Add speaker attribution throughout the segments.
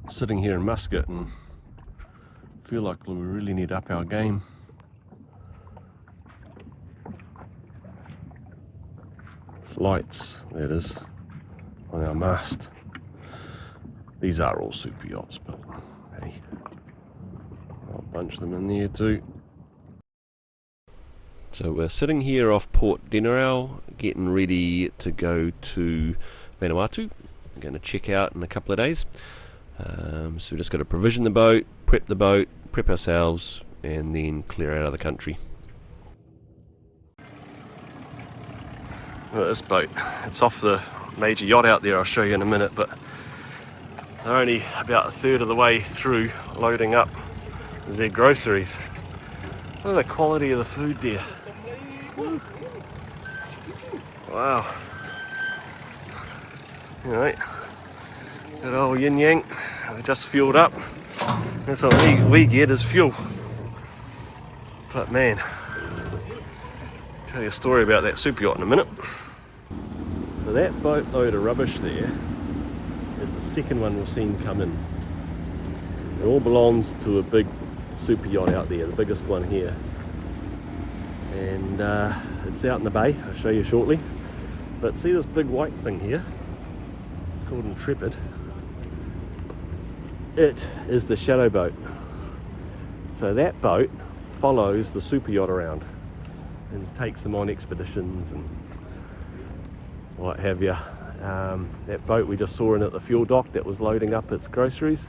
Speaker 1: sitting here in Muscat and feel like we really need to up our game. Lights, that is, on our mast. These are all super yachts, but hey, I'll bunch them in there too. So we're sitting here off Port Denarau, getting ready to go to Vanuatu. We're going to check out in a couple of days. So we've just got to provision the boat, prep ourselves, and then clear out of the country. Look at this boat. It's off the major yacht out there, I'll show you in a minute, but they're only about a third of the way through loading up their groceries. Look at the quality of the food there. Wow. Alright, good old yin yang. We just fueled up. That's what we get is fuel. But man, I'll tell you a story about that super yacht in a minute. So that boatload of rubbish there is the second one we've seen come in. It all belongs to a big super yacht out there, the biggest one here. And it's out in the bay, I'll show you shortly. But see this big white thing here? It's called Intrepid. It is the shadow boat. So that boat follows the super yacht around and takes them on expeditions and what have you. That boat we just saw in at the fuel dock that was loading up its groceries,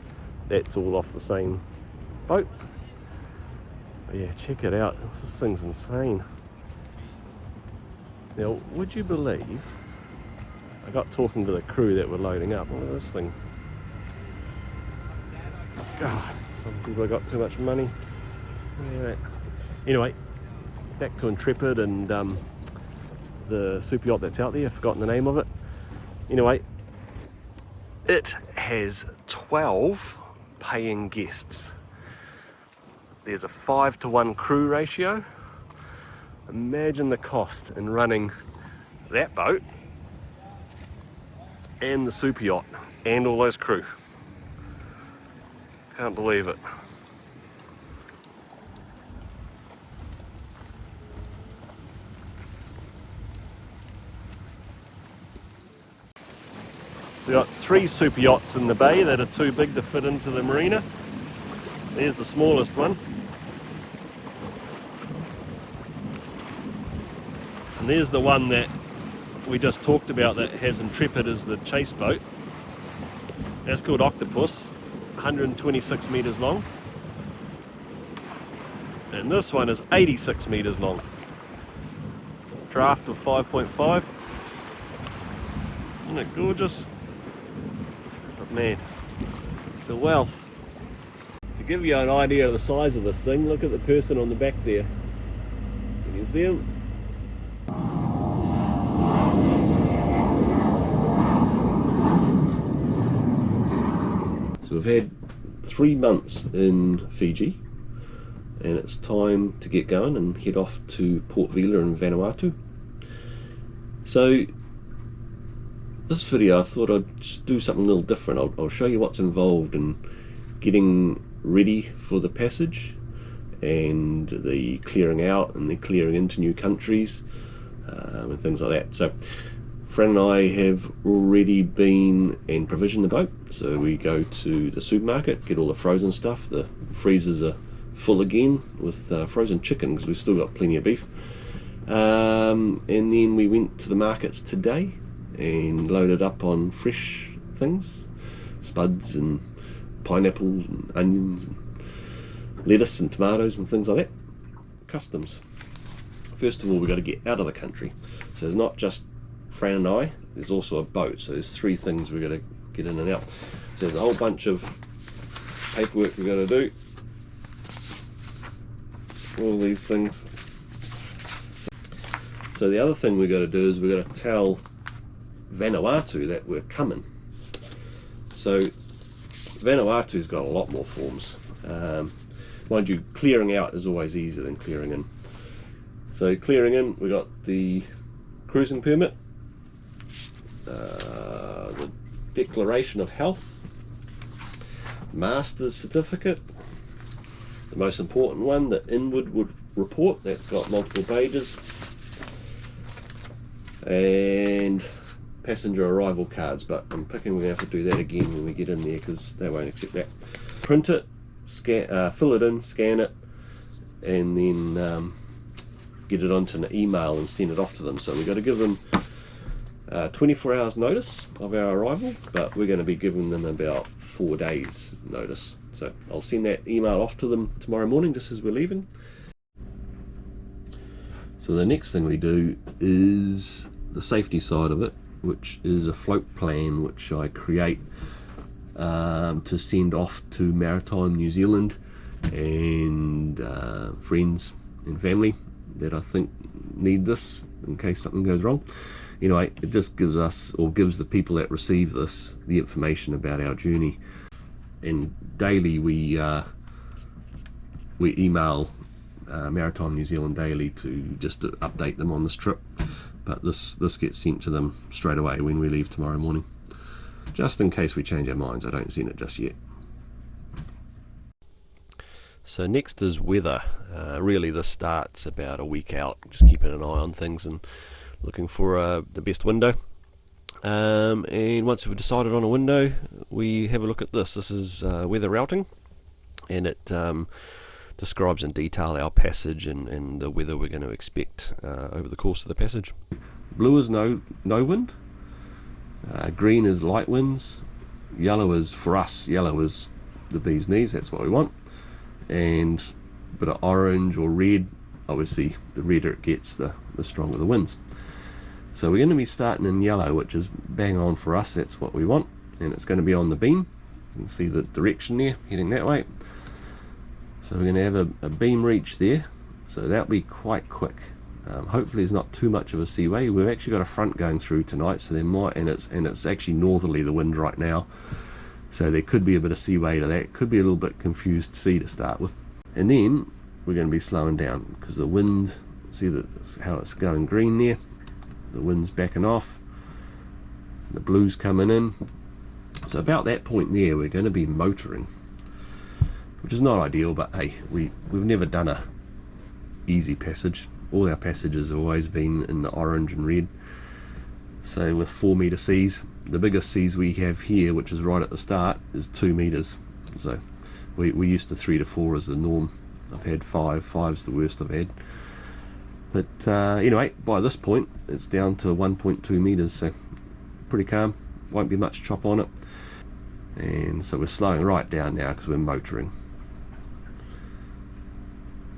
Speaker 1: that's all off the same boat. But yeah, check it out, this thing's insane. Now, would you believe, I got talking to the crew that were loading up, look at this thing. God, some people have got too much money. Yeah. Anyway, back to Intrepid and the super yacht that's out there, I've forgotten the name of it. Anyway, it has 12 paying guests. There's a 5-to-1 crew ratio. Imagine the cost in running that boat and the super yacht and all those crew. Can't believe it. So we've got 3 super yachts in the bay that are too big to fit into the marina. There's the smallest one. And there's the one that we just talked about that has Intrepid as the chase boat. That's called Octopus, 126 metres long. And this one is 86 metres long. Draft of 5.5. Isn't it gorgeous? But man, the wealth. To give you an idea of the size of this thing, look at the person on the back there. Can you see him? So we've had 3 months in Fiji, and it's time to get going and head off to Port Vila in Vanuatu. So this video I thought I'd just do something a little different. I'll show you what's involved in getting ready for the passage and the clearing out and the clearing into new countries and things like that. So Fran and I have already been and provisioned the boat, so we go to the supermarket, get all the frozen stuff. The freezers are full again with frozen chicken because we've still got plenty of beef. And then we went to the markets today and loaded up on fresh things, spuds and pineapples and onions and lettuce and tomatoes and things like that. Customs. First of all, we've got to get out of the country. So it's not just Fran and I, there's also a boat, so there's 3 things we've got to get in and out. So there's a whole bunch of paperwork we've got to do, all these things. So the other thing we've got to do is we've got to tell Vanuatu that we're coming. So Vanuatu's got a lot more forms. Mind you, clearing out is always easier than clearing in. So clearing in, we got the cruising permit, the declaration of health, master's certificate, the most important one, the inward report, that's got multiple pages, and passenger arrival cards, but I'm picking we're going to have to do that again when we get in there because they won't accept that. Print it, scan, fill it in, scan it, and then get it onto an email and send it off to them. So we've got to give them 24 hours notice of our arrival, but we're going to be giving them about 4 days notice. So I'll send that email off to them tomorrow morning just as we're leaving. So the next thing we do is the safety side of it, which is a float plan which I create to send off to Maritime New Zealand and friends and family that I think need this in case something goes wrong. Anyway, it just gives us, or gives the people that receive this, the information about our journey. And daily we email Maritime New Zealand daily to just to update them on this trip, but this gets sent to them straight away when we leave tomorrow morning, just in case we change our minds. I don't send it just yet. So next is weather. Really this starts about a week out, just keeping an eye on things and looking for the best window. And once we've decided on a window, we have a look at this. This is weather routing, and it describes in detail our passage and the weather we're going to expect over the course of the passage. Blue is no wind, green is light winds, yellow is, for us, yellow is the bee's knees, that's what we want, and a bit of orange or red. Obviously the redder it gets, the stronger the winds. So we're going to be starting in yellow, which is bang on for us, that's what we want, and it's going to be on the beam. You can see the direction there, heading that way. So we're going to have a beam reach there, so that'll be quite quick. Hopefully there's not too much of a seaway. We've actually got a front going through tonight, so there might, and it's actually northerly, the wind right now, so there could be a bit of seaway to that. Could be a little bit confused sea to start with, and then we're going to be slowing down because the wind, see how it's going green there, the wind's backing off, the blue's coming in. So about that point there we're going to be motoring, which is not ideal, but hey, we've never done a easy passage. All our passages have always been in the orange and red. So with 4 metre seas, the biggest seas we have here, which is right at the start, is 2 metres. So we used to 3 to 4 as the norm. I've had 5's the worst I've had. But anyway, by this point it's down to 1.2 metres, so pretty calm, won't be much chop on it. And so we're slowing right down now because we're motoring.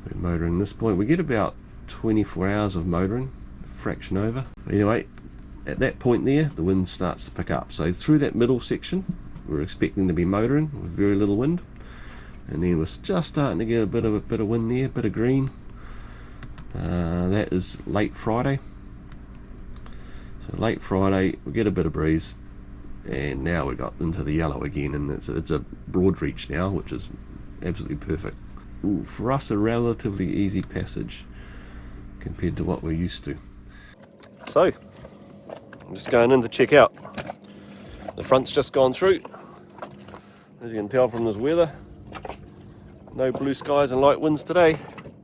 Speaker 1: We're motoring this point. We get about 24 hours of motoring, fraction over. Anyway, at that point there, the wind starts to pick up. So through that middle section, we're expecting to be motoring with very little wind. And then we're just starting to get a bit of wind there, a bit of green. That is late Friday. So late Friday, we get a bit of breeze. And now we got into the yellow again, and it's a broad reach now, which is absolutely perfect. Ooh, for us a relatively easy passage compared to what we're used to. So I'm just going in to check out. The front's just gone through. As you can tell from this weather, no blue skies and light winds today.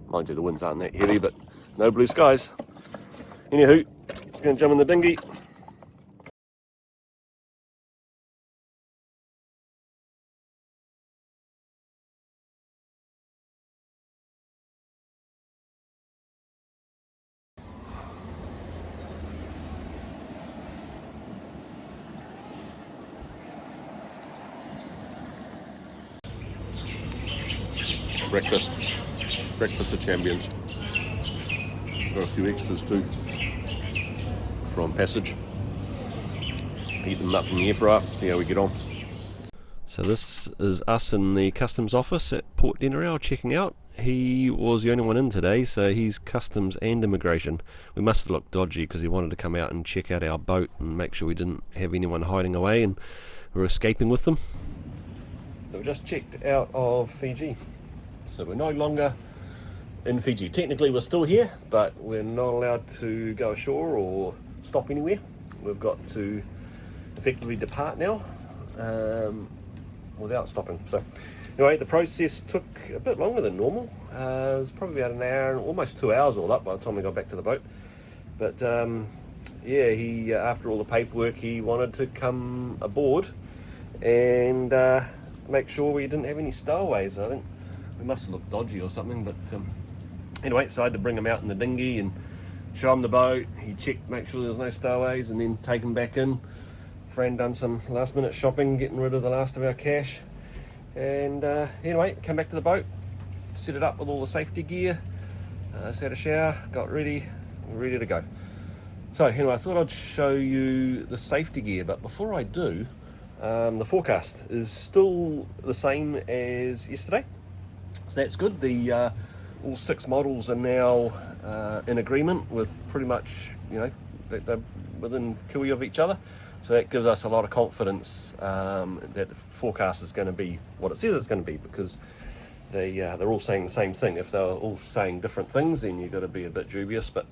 Speaker 1: Mind you, the winds aren't that heavy, but no blue skies. Anywho, just going to jump in the dinghy. Breakfast of champions. Got a few extras too from passage. Heat them up in the air fryer, see how we get on. So this is us in the customs office at Port Denarau checking out. He was the only one in today, so he's customs and immigration. We must have looked dodgy because he wanted to come out and check out our boat and make sure we didn't have anyone hiding away and we were escaping with them. So we just checked out of Fiji. So we're no longer in Fiji. Technically we're still here, but we're not allowed to go ashore or stop anywhere. We've got to effectively depart now. without stopping. So anyway, the process took a bit longer than normal. It was probably about an hour, almost 2 hours all up by the time we got back to the boat. But yeah, he after all the paperwork, he wanted to come aboard and make sure we didn't have any stowaways. I think we must have looked dodgy or something, but anyway, so I had to bring him out in the dinghy and show him the boat. He checked, make sure there was no stowaways, and then take him back in. Friend done some last minute shopping, getting rid of the last of our cash, and anyway, come back to the boat, set it up with all the safety gear, just had a shower, got ready to go. So anyway, I thought I'd show you the safety gear, but before I do, the forecast is still the same as yesterday, so that's good. The all 6 models are now in agreement with pretty much, you know, they're within kiwi of each other. So that gives us a lot of confidence that the forecast is going to be what it says it's going to be, because they're all saying the same thing. If they're all saying different things, then you've got to be a bit dubious, but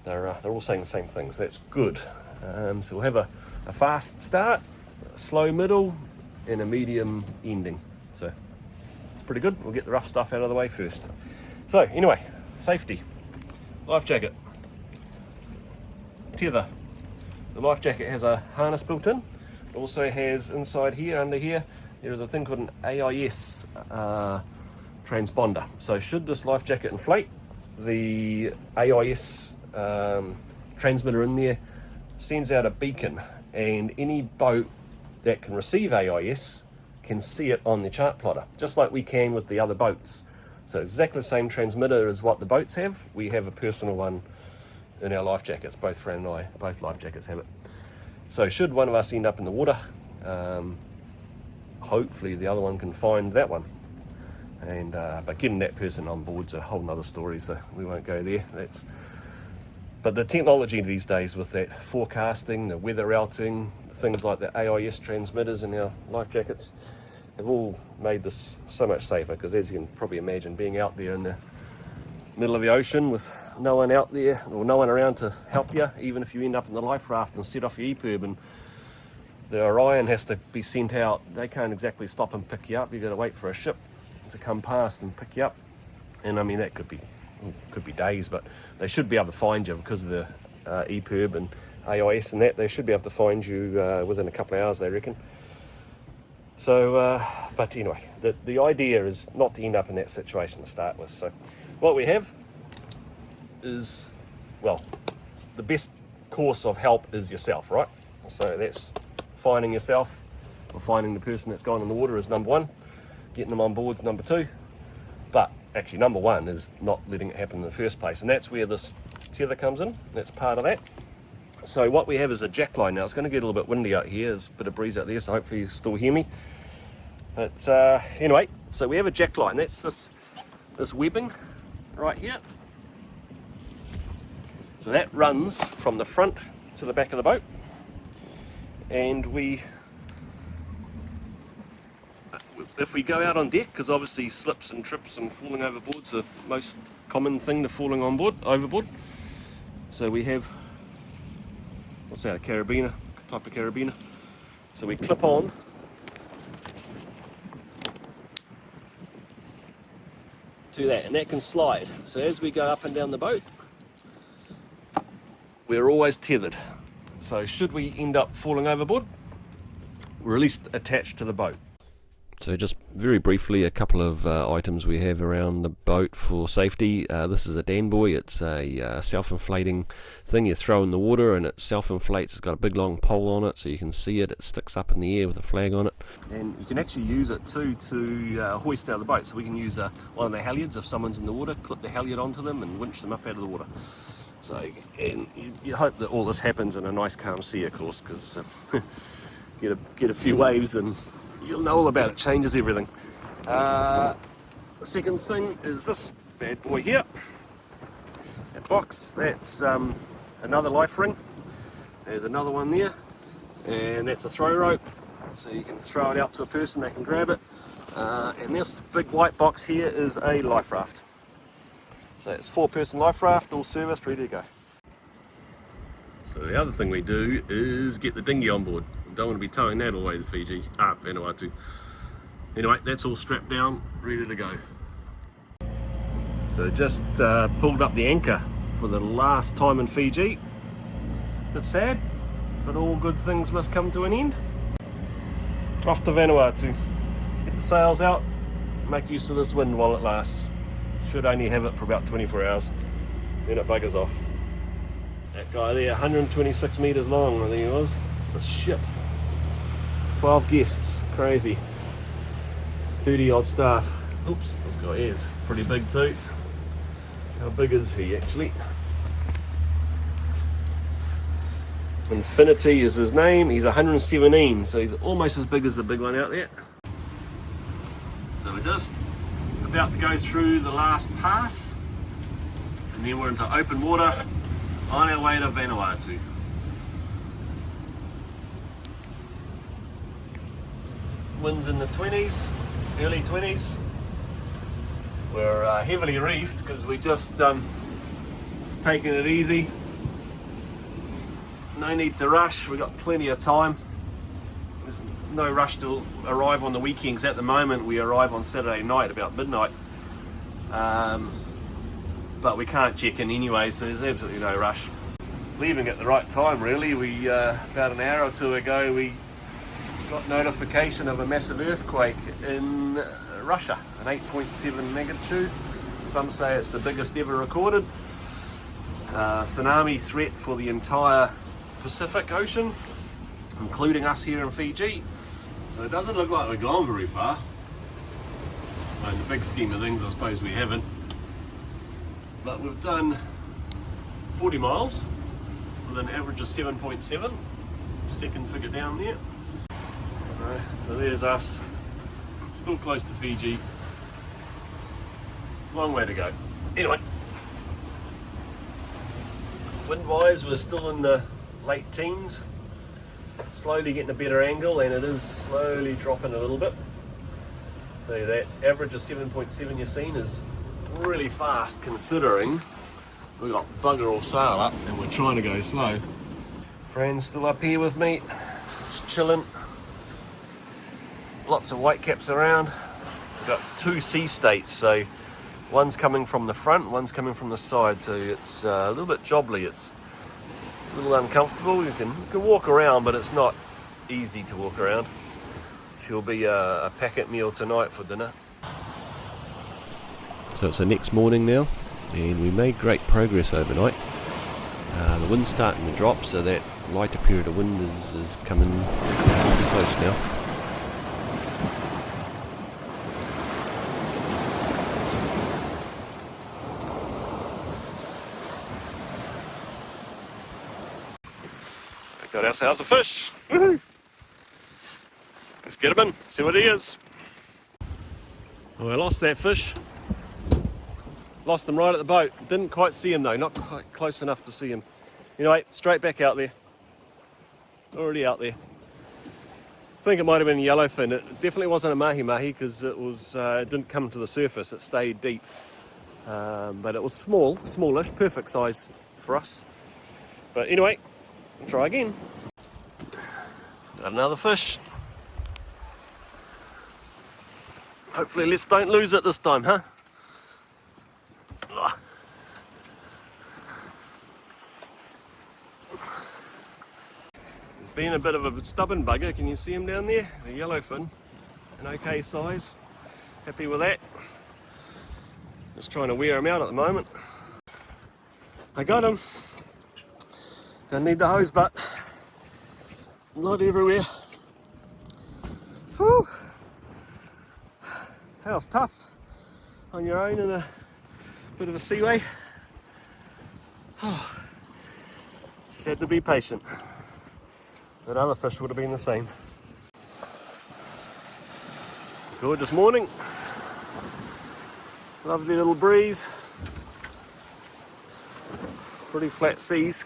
Speaker 1: they're all saying the same things. So that's good. So we'll have a fast start, a slow middle, and a medium ending. So it's pretty good. We'll get the rough stuff out of the way first. So anyway, safety, life jacket, tether. The life jacket has a harness built in. It also has inside here, under here, there is a thing called an AIS transponder. So should this life jacket inflate, the AIS transmitter in there sends out a beacon, and any boat that can receive AIS can see it on the chart plotter, just like we can with the other boats. So exactly the same transmitter as what the boats have. We have a personal one in our life jackets. Both Fran and I, both life jackets have it. So should one of us end up in the water, hopefully the other one can find that one. And but getting that person on board's a whole nother story, so we won't go there. But the technology these days with that forecasting, the weather routing, things like the AIS transmitters in our life jackets have all made this so much safer, because as you can probably imagine, being out there in the middle of the ocean with no one out there or no one around to help you, even if you end up in the life raft and set off your EPIRB and the Orion has to be sent out, they can't exactly stop and pick you up. You've got to wait for a ship to come past and pick you up. And I mean, that could be days, but they should be able to find you because of the EPIRB and AIS and that. They should be able to find you within a couple of hours, they reckon. So, but anyway, the idea is not to end up in that situation to start with. So what we have is, well, the best course of help is yourself, right? So that's finding yourself or finding the person that's gone in the water is number 1. Getting them on board is number 2. But actually number 1 is not letting it happen in the first place. And that's where this tether comes in. That's part of that. So what we have is a jack line. Now it's going to get a little bit windy out here. There's a bit of breeze out there, so hopefully you still hear me. But anyway, so we have a jack line. That's this webbing right here. So that runs from the front to the back of the boat, and if we go out on deck, because obviously slips and trips and falling overboard's the most common thing to falling overboard. So we have, what's that, a carabiner, type of carabiner. So we clip on to that, and that can slide. So as we go up and down the boat, we're always tethered. So should we end up falling overboard, we're at least attached to the boat. So just very briefly, a couple of items we have around the boat for safety. This is a Danboy. It's a self-inflating thing you throw in the water and it self-inflates. It's got a big long pole on it so you can see it. It sticks up in the air with a flag on it. And you can actually use it too to hoist out of the boat. So we can use one of the halyards if someone's in the water, clip the halyard onto them and winch them up out of the water. So, and you hope that all this happens in a nice calm sea, of course, because get a few waves and you'll know all about it. Changes everything. The second thing is this bad boy here. That box, that's another life ring. There's another one there, and that's a throw rope. So you can throw it out to a person, they can grab it. And this big white box here is a life raft. So it's 4-person life raft, all serviced, ready to go. So the other thing we do is get the dinghy on board. We don't want to be towing that all the way to Fiji, Vanuatu. Anyway, that's all strapped down, ready to go. So just pulled up the anchor for the last time in Fiji. Bit sad, but all good things must come to an end. Off to Vanuatu. Get the sails out, make use of this wind while it lasts. Should only have it for about 24 hours, then it buggers off. That guy there, 126 metres long, I think it was. It's a ship. 12 guests, crazy. 30 odd staff. Oops, this guy is pretty big too. How big is he actually? Infinity is his name. He's 117, so he's almost as big as the big one out there. So we're just about to go through the last pass, and then we're into open water on our way to Vanuatu. Winds in the 20s, early 20s. We're heavily reefed because we just taking it easy. No need to rush, we've got plenty of time. There's no rush to arrive on the weekends at the moment. We arrive on Saturday night about midnight. But we can't check in anyway, so there's absolutely no rush. Leaving at the right time really. We about an hour or two ago we got notification of a massive earthquake in Russia, an 8.7 magnitude. Some say it's the biggest ever recorded. Tsunami threat for the entire Pacific Ocean, including us here in Fiji. So it doesn't look like we've gone very far. Well, in the big scheme of things, I suppose we haven't. But we've done 40 miles with an average of 7.7, second figure down there. So there's us, still close to Fiji. Long way to go. Anyway, wind-wise, we're still in the late teens. Slowly getting a better angle, and it is slowly dropping a little bit. So that average of 7.7 you've seen is really fast, considering we've got bugger all sail up and we're trying to go slow. Friends still up here with me, just chilling. Lots of whitecaps around. We've got two sea states, so one's coming from the front, one's coming from the side, so it's a little bit jobbly. It's a little uncomfortable. You can walk around, but it's not easy to walk around. She'll be a packet meal tonight for dinner. So it's the next morning now, and we made great progress overnight. The wind's starting to drop, so that lighter period of wind is coming pretty close now. Got ourselves a fish. Woohoo! Let's get him in, see what he is. Well, I lost that fish. Lost him right at the boat. Didn't quite see him though, not quite close enough to see him. Anyway, straight back out there. Already out there. I think it might have been a yellowfin. It definitely wasn't a mahi-mahi because it didn't come to the surface, it stayed deep. But it was smallish, perfect size for us. But anyway, try again. Got another fish. Hopefully let's don't lose it this time, huh? He's been a bit of a stubborn bugger. Can you see him down there? He's a yellowfin, an okay size. Happy with that. Just trying to wear him out at the moment. I got him. Gonna need the hose butt. Not everywhere. Whew. That was tough on your own in a bit of a seaway. Oh. Just had to be patient. That other fish would have been the same. Gorgeous morning. Lovely little breeze. Pretty flat seas,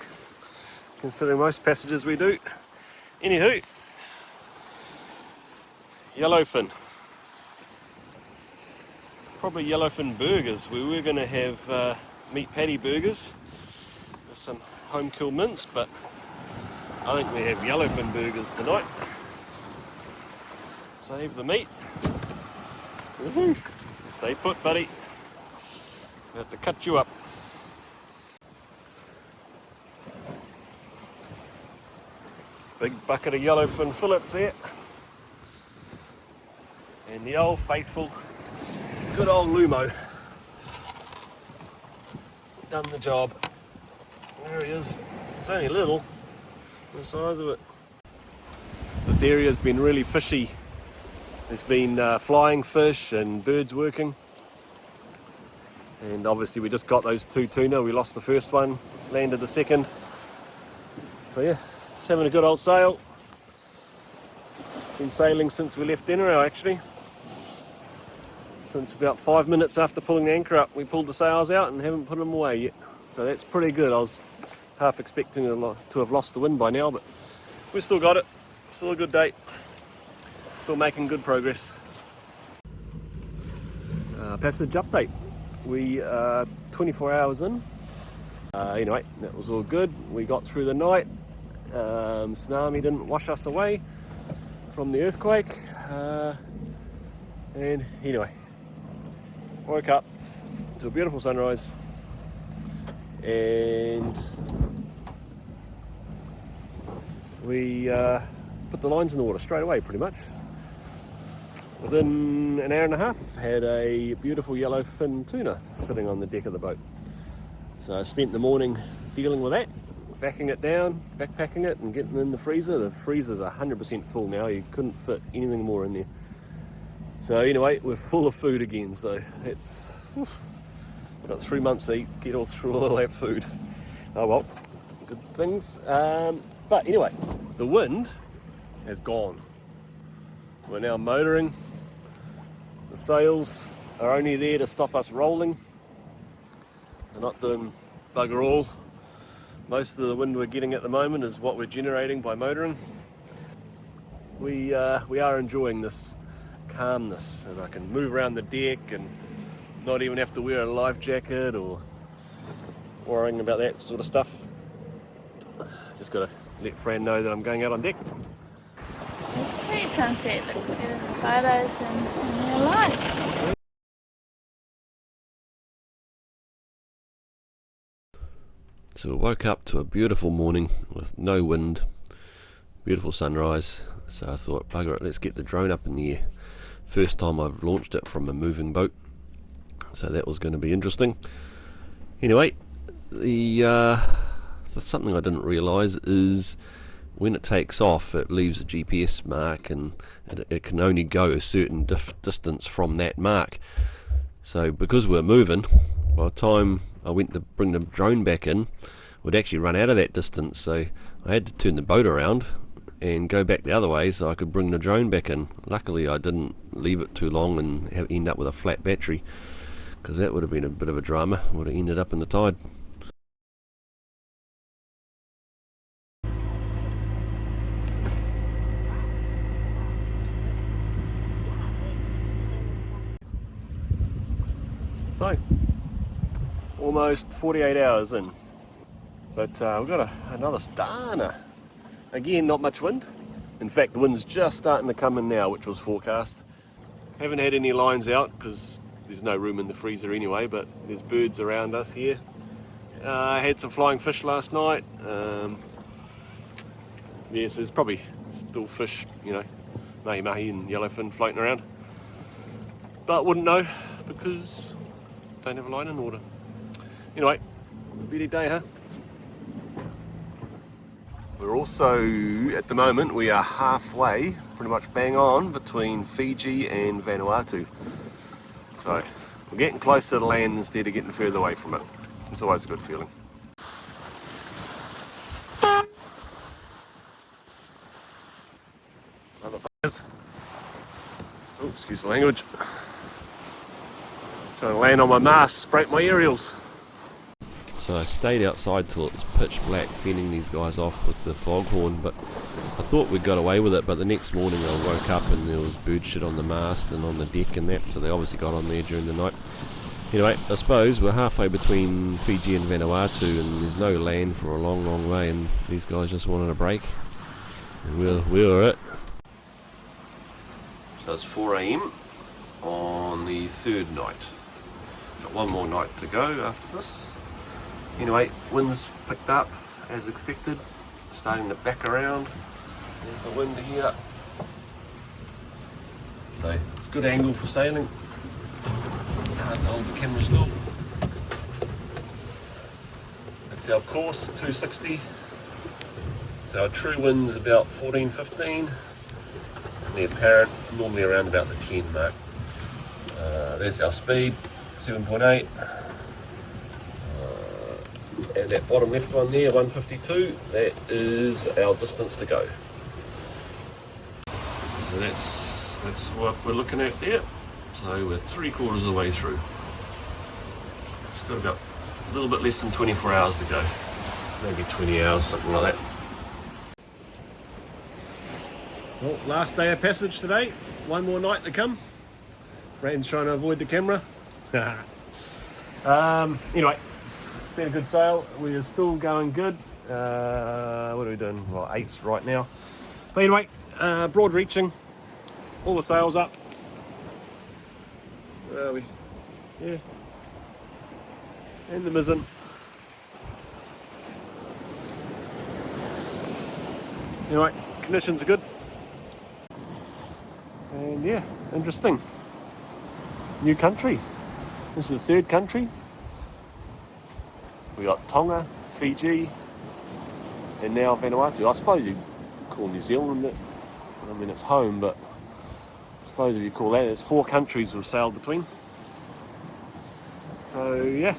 Speaker 1: considering most passages we do. Anywho, yellowfin. Probably yellowfin burgers. We were going to have meat patty burgers with some home killed mince, but I think we have yellowfin burgers tonight. Save the meat. Woohoo! Stay put, buddy. I have to cut you up. Big bucket of yellowfin fillets there. And the old faithful, good old Lumo. Done the job. There he is. It's only little, the size of it. This area's been really fishy. There's been flying fish and birds working. And obviously we just got those 2 tuna. We lost the first one, landed the second. So yeah, just having a good old sail. Been sailing since we left dinner actually. Since about 5 minutes after pulling the anchor up, we pulled the sails out and haven't put them away yet. So that's pretty good. I was half expecting to have lost the wind by now, but we've still got it. Still a good day. Still making good progress. Passage update. We are 24 hours in. Anyway, that was all good. We got through the night. Tsunami didn't wash us away from the earthquake. And anyway, woke up to a beautiful sunrise. And we put the lines in the water straight away pretty much. Within an hour and a half, had a beautiful yellowfin tuna sitting on the deck of the boat. So I spent the morning dealing with that, backing it down, backpacking it and getting it in the freezer. The freezer's 100% full now, you couldn't fit anything more in there. So anyway, we're full of food again, so it's... We've got 3 months to eat, get all through all that food. Oh well, good things. But anyway, the wind has gone. We're now motoring. The sails are only there to stop us rolling. They're not doing bugger all. Most of the wind we're getting at the moment is what we're generating by motoring. We are enjoying this calmness, and I can move around the deck and not even have to wear a life jacket or worrying about that sort of stuff. Just got to let Fran know that I'm going out on deck.
Speaker 2: It's a great sunset, it looks better than the photos and in real life.
Speaker 1: So I woke up to a beautiful morning with no wind, beautiful sunrise. So I thought, bugger it, let's get the drone up in the air. First time I've launched it from a moving boat, so that was going to be interesting. Anyway, something I didn't realise is when it takes off it leaves a GPS mark, and it can only go a certain distance from that mark. So because we're moving, by the time I went to bring the drone back in, we'd actually run out of that distance, so I had to turn the boat around and go back the other way so I could bring the drone back in. Luckily I didn't leave it too long and end up with a flat battery, because that would have been a bit of a drama. Would have ended up in the tide. So, almost 48 hours in, but we've got another starner. Again, not much wind. In fact, the wind's just starting to come in now, which was forecast. Haven't had any lines out because there's no room in the freezer anyway, but there's birds around us here. I had some flying fish last night. Yes, there's probably still fish, you know, mahi-mahi and yellowfin floating around. But wouldn't know because don't have a line in the water. Anyway, beauty day, huh? We're also, at the moment, we are halfway, pretty much bang on, between Fiji and Vanuatu. So, we're getting closer to land instead of getting further away from it. It's always a good feeling. Another buzz. Oh, excuse the language. Trying to land on my mast, break my aerials. So I stayed outside till it was pitch black, fending these guys off with the foghorn, but I thought we'd got away with it. But the next morning I woke up and there was bird shit on the mast and on the deck and that, so they obviously got on there during the night. Anyway, I suppose we're halfway between Fiji and Vanuatu, and there's no land for a long, long way, and these guys just wanted a break, and we were it. So it's 4 AM. on the third night. Got one more night to go after this. Anyway, winds picked up as expected, starting to back around. There's the wind here. So it's a good angle for sailing. Hard to hold the camera still. It's our course, 260. So our true wind's about 14, 15. And the apparent, normally around about the 10 mark. There's our speed, 7.8. And that bottom left one there, 152, that is our distance to go. So that's what we're looking at there. So we're 3/4 of the way through. Just got about a little bit less than 24 hours to go. Maybe 20 hours, something like that. Well, last day of passage today. One more night to come. Brandon's trying to avoid the camera. Anyway, it's been a good sail. We are still going good. What are we doing? Well, 8's right now. But anyway, broad reaching. All the sails up. Where are we? Yeah. And the mizzen. Anyway, conditions are good. And yeah, interesting. New country. This is the third country. We got Tonga, Fiji, and now Vanuatu. I suppose you call New Zealand it. I mean, it's home, but I suppose if you call that, there's 4 countries we've sailed between. So yeah,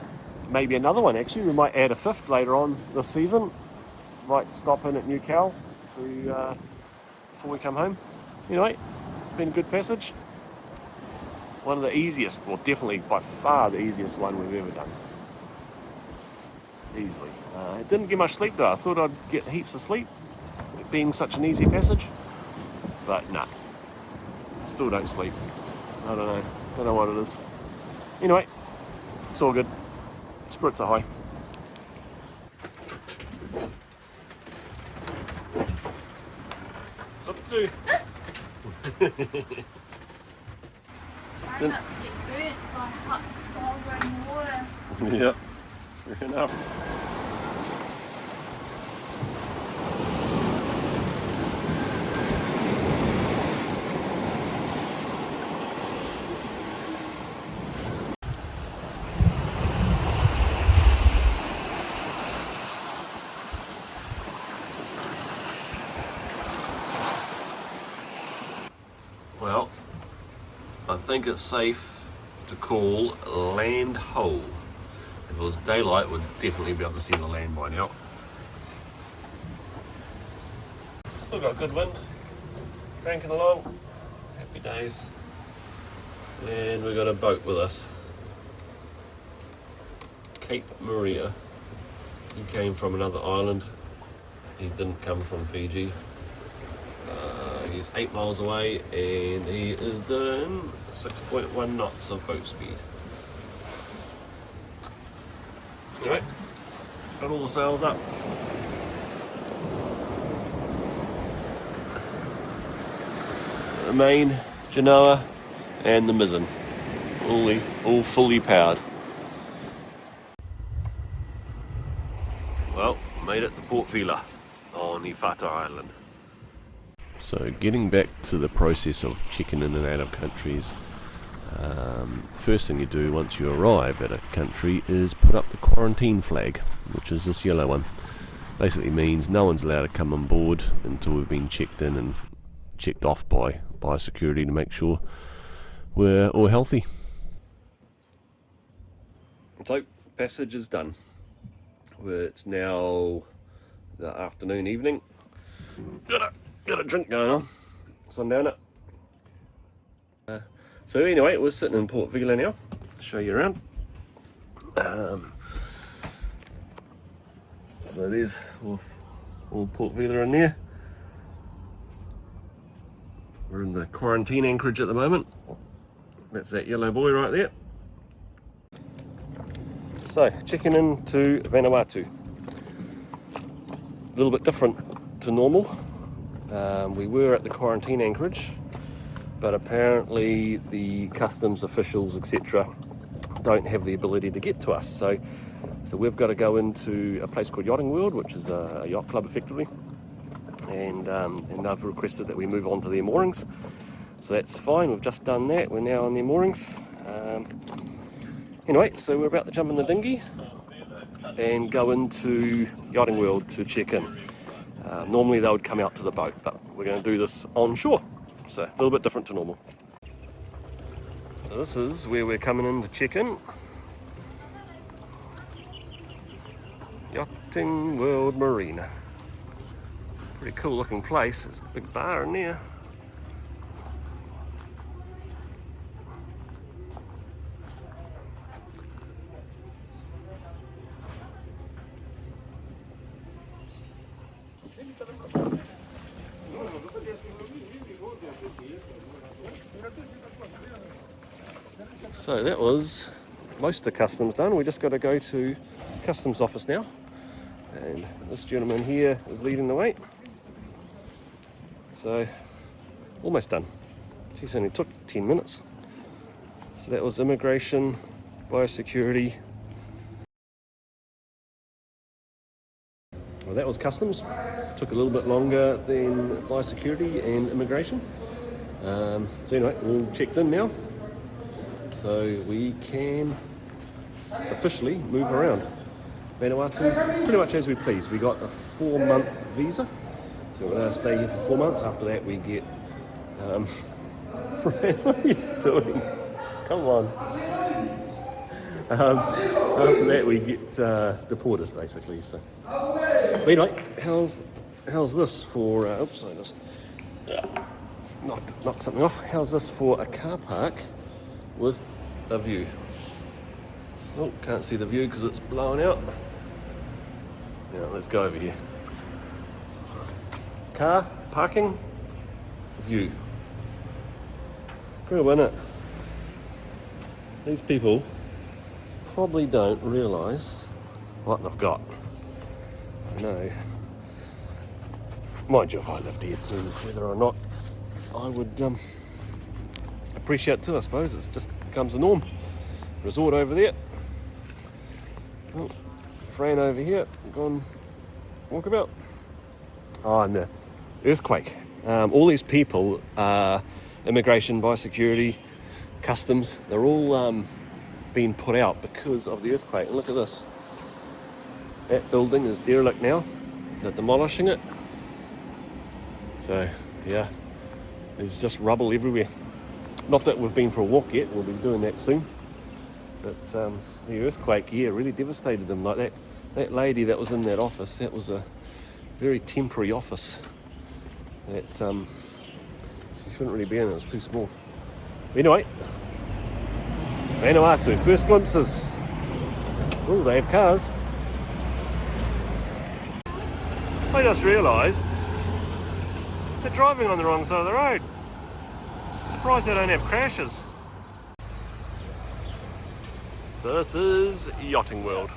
Speaker 1: maybe another one actually. We might add a 5th later on this season. Might stop in at New Cal to before we come home. Anyway, it's been a good passage. One of the easiest, well, definitely by far the easiest one we've ever done. Easily. It didn't get much sleep though. I thought I'd get heaps of sleep, it being such an easy passage. But nah, still don't sleep. I don't know what it is. Anyway, it's all good. Spirits are high. Up to.
Speaker 2: Try not to get burnt by hot smoldering water.
Speaker 1: Yep, fair enough. Well, I think it's safe to call land whole. If it was daylight, we'd definitely be able to see the land by now. Still got good wind, cranking along, happy days. And we've got a boat with us. Cape Maria. He came from another island. He didn't come from Fiji. He's 8 miles away and he is doing 6.1 knots of boat speed. Anyway, got all the sails up. The main, Genoa and the mizzen, all fully powered. Well, made it to Port Vila on Ifata Island. So getting back to the process of checking in and out of countries, first thing you do once you arrive at a country is put up the quarantine flag, which is this yellow one. Basically means no one's allowed to come on board until we've been checked in and checked off by security to make sure we're all healthy. So passage is done. It's now the afternoon, evening. Got a drink going on, sundowner. So anyway, we're sitting in Port Vila now. I'll show you around. So there's all Port Vila in there. We're in the quarantine anchorage at the moment. That's that yellow boy right there. So checking into Vanuatu. A little bit different to normal. We were at the quarantine anchorage but apparently the customs officials, etc., don't have the ability to get to us. So we've got to go into a place called Yachting World, which is a yacht club effectively, and they've requested that we move on to their moorings. So that's fine, we've just done that, we're now on their moorings. Anyway, so we're about to jump in the dinghy and go into Yachting World to check in. Normally they would come out to the boat, but we're going to do this on shore, so a little bit different to normal. So this is where we're coming in to check in. Yachting World Marina. Pretty cool looking place, there's a big bar in there. So that was most of the customs done. We just got to go to customs office now, and this gentleman here is leading the way. So almost done. Geez, only took 10 minutes. So that was immigration, biosecurity. Well, that was customs. Took a little bit longer than biosecurity and immigration. So anyway, we're all checked in now, so we can officially move around Vanuatu pretty much as we please. We got a 4-month visa, so we're going to stay here for 4 months. After that we get what are you doing? Come on. After that we get deported basically. So but anyway, how's this for oops, I just knocked something off. How's this for a car park with a view? Oh, can't see the view because it's blowing out. Now let's go over here. Car parking view. Cool, isn't it? These people probably don't realise what they've got. I know. Mind you, if I lived here too, whether or not I would appreciate it too, I suppose. It just becomes the norm. Resort over there. Oh, Fran over here, gone walkabout. Oh, and the earthquake. All these people, immigration, biosecurity, customs, they're all being put out because of the earthquake. And look at this. That building is derelict now. They're demolishing it. So, yeah, there's just rubble everywhere. Not that we've been for a walk yet, we'll be doing that soon. But the earthquake, yeah, really devastated them. Like that lady that was in that office, that was a very temporary office. That she shouldn't really be in, it was too small. But anyway, Vanuatu, first glimpses. Oh, they have cars. I just realised they're driving on the wrong side of the road. Surprised they don't have crashes. So this is Yachting World.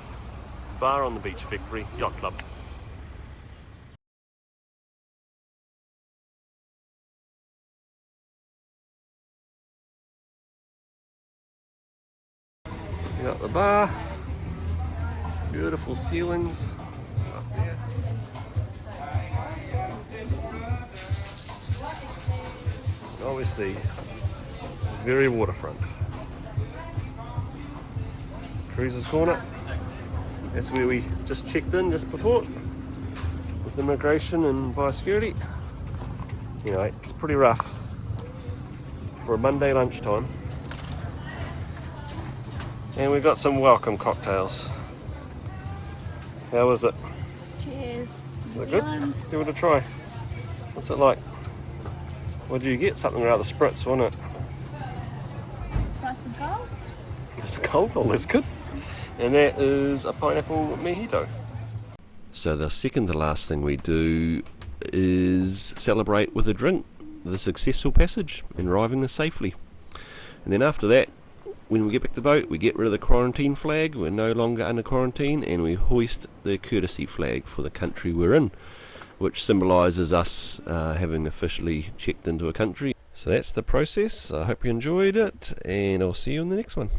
Speaker 1: Bar on the beach factory, yacht club. You got the bar, beautiful ceilings up there. Obviously, very waterfront. Cruisers Corner. That's where we just checked in just before with immigration and biosecurity. You know, it's pretty rough for a Monday lunchtime. And we've got some welcome cocktails. How was it?
Speaker 2: Cheers.
Speaker 1: Is it good? Give it a try. What's it like? What did you get? Something rather spritz, wasn't it?
Speaker 2: It's nice and cold.
Speaker 1: It's cold, oh that's good. And that is a pineapple mojito. So the second to last thing we do is celebrate with a drink the successful passage and arriving there safely. And then after that, when we get back to the boat, we get rid of the quarantine flag. We're no longer under quarantine, and we hoist the courtesy flag for the country we're in, which symbolises us having officially checked into a country. So that's the process. I hope you enjoyed it, and I'll see you in the next one.